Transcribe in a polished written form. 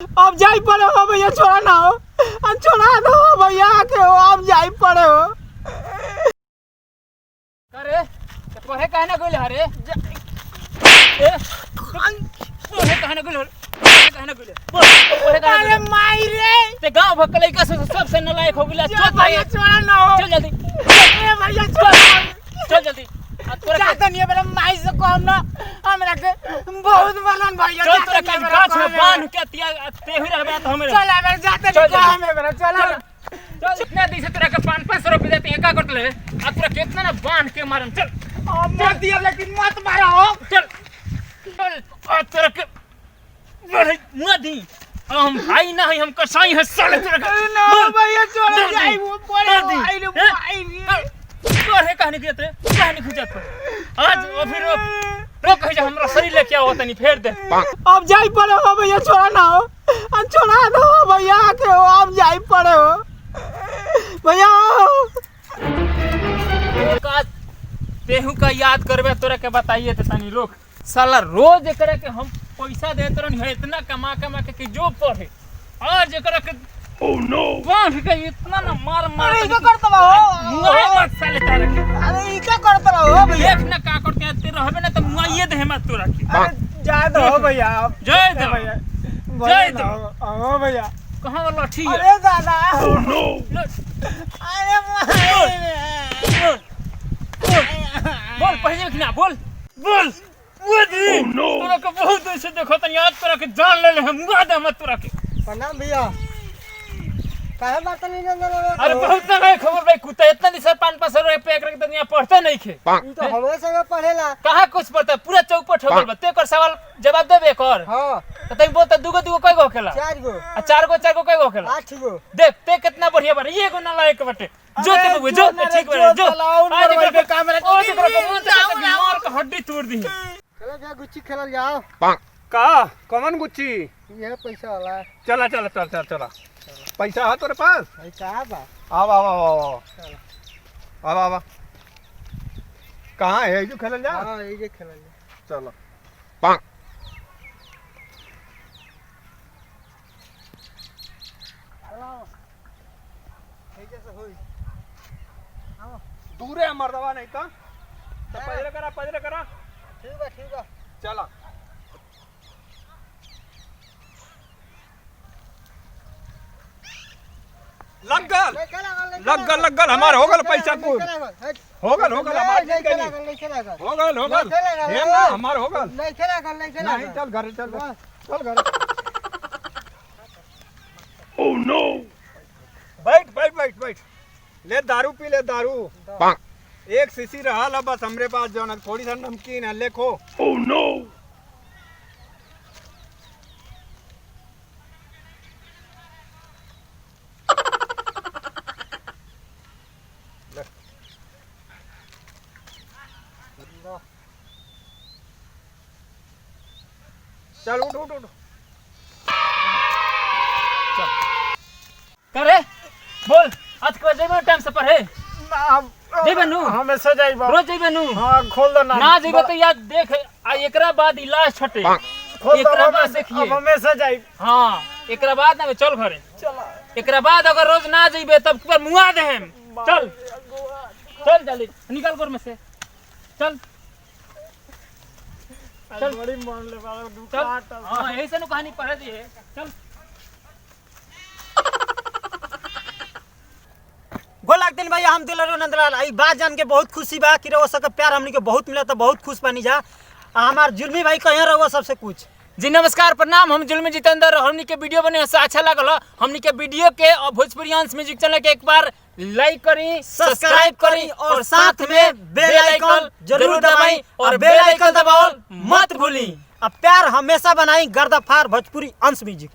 अब जाई पड़े हो भैया, छोड़ा ना हो, छोड़ा दो भैया के हो, अब जाई पड़े हो। अरे पढ़े काहे ना गइल हरे? पढ़े काहे ना गइल? अरे माई रे, ते गांव भक्कले का सबसे नालायक हो गेला। चल भैया, छोड़ा ना हो। चल जल्दी, ए भैया छोड़, चल जल्दी। जाता नहीं है मेरा माई से कम ना, हमरा के बहुत बनन भैया। चल तोरा के गाछ में बांध के ते ही रहबे तो हमें। चल अबे जाते नहीं काम है मेरा, चल चल इतना दिन से तोरा के 500 रुपए देते हैं, का करत ले? आ तोरा कितना ना बांध के मारन। चल मत दिया, लेकिन मत मारा हो। चल चल आ तोरा के बड़े मुआ दी। हम भाई ना है, हम कसाई है साले तोरा के। ना भैया छोड़, जाई वो पड़े हो। आई रे भाई रे, पढ़े कहने के रे काहे नहीं खुजत आज वो फिर रो कह जा हमरा शरीर लेके आओ तनी फेर दे। अब जाई पड़े हो भैया, छोड़ा ना हो, छोड़ा दो भैया के हो, अब जाई पड़े हो भैया। का तेहू का याद करबे तोरा के बताइए त तनी रोक। साला रोज एकरा के हम पैसा देत रहनी है, इतना कमा कमा के कि जो पढ़े। आज एकरा के ओह नो बांध के इतना ना मार मार। अरे इका करत बा हो, मुआई मत साले तारा के। अरे इका करत बा हो भैया। देख ना का करते ते रहबे ना त मुआइए दे मत तोरा के। अरे जाए दो हो भैया, जय दो भैया, जय दो। हो भैया। कहां वाला लाठी है? अरे दादा, ओह नो अरे माई, बोल पहले कि ना बोल बोल मोदी। तोरा के बहुत दिन से देखो तनी, आज तोरा के जान ले हम मुआ दे मत तोरा के। प्रणाम भैया। काहे बात नहीं जानल? अरे बहुत ना खबर भाई, कुत्ता इतना दिन से 500 रुपए पे एक दुनिया पढ़ते नहीं खे। ई तो हमरे संगे पढ़ेला। कहां कुछ पढ़ता, पूरा चौपट हो गइल बा। ते कर सवाल जवाब देबे कर। हां त तई बोलता दुगो दुगो कई गो खेला? 4 गो, आ 4 गो कई गो खेला? 8 गो। देख ते कितना बढ़िया बा, ये गो ना लायक बटे। जो ते बबू जो ते ठीक बा जो। आज कर कैमरा आज कर मार के हड्डी तोड़ दी। चलो जा गुच्ची खेलल जाओ। का कमन गुच्ची? ये पैसा वाला चला चला चल चल चला। पैसा है तेरे पास? पैसा बा। आवा आवा आवा आवा आवा। कहाँ है जो खेलल जा? हां ये खेलल जा। चलो कैसे होई? दूर है मर्दवा नहीं तो पजरे करा। ठीक बा। चला लग गल हमार हो गल पैसा कुल हो गल हमार नहीं कहीं हो गल हे ना हमार हो गल नहीं। चल घर ओह नो बैठ ले दारू पी ले दारू। एक शीशी रहा बस हमरे पास, जो थोड़ी सा नमकीन है लेखो। ओह नो चल उठ करे बोल आज को जेबे टाइम से पढ़े जेबे नु हमेशा जाइबा। रोज जेबे नु। हां खोल दो ना जेबे तो याद देख आ एकरा बाद इलाज छटे। एकरा बाद देखिए अब हमेशा जाइब। हां एकरा बाद ना चल घरे। चला एकरा बाद अगर रोज ना जेबे तब पर मुआ दे हम। चल चल जल्दी निकल घर में से चल चल। बड़ी मान ले वाला चल। दुकान। हां ऐसे नु कहानी पढ़े दी है। चल गोल लागते नहीं भैया, हम दिलरो नंदलाल। आई बात जान के बहुत खुशी बा कि रहो सबका प्यार हमनी के बहुत मिला, तो बहुत खुश बनी जा। हमार जुल्मी भाई कहीं रहो सबसे कुछ। जी नमस्कार प्रणाम, हम जुल्मी जितेंद्र। हमनी के वीडियो बने से अच्छा लागल हमनी के वीडियो के भोजपुरियांश म्यूजिक चैनल के एक बार लाइक करी, सब्सक्राइब करी और साथ में बेल आइकन जरूर दबाई और बेल आइकन दबाओ मत भूली। अब प्यार हमेशा बनाई गर्दफार भोजपुरी अंश म्यूजिक।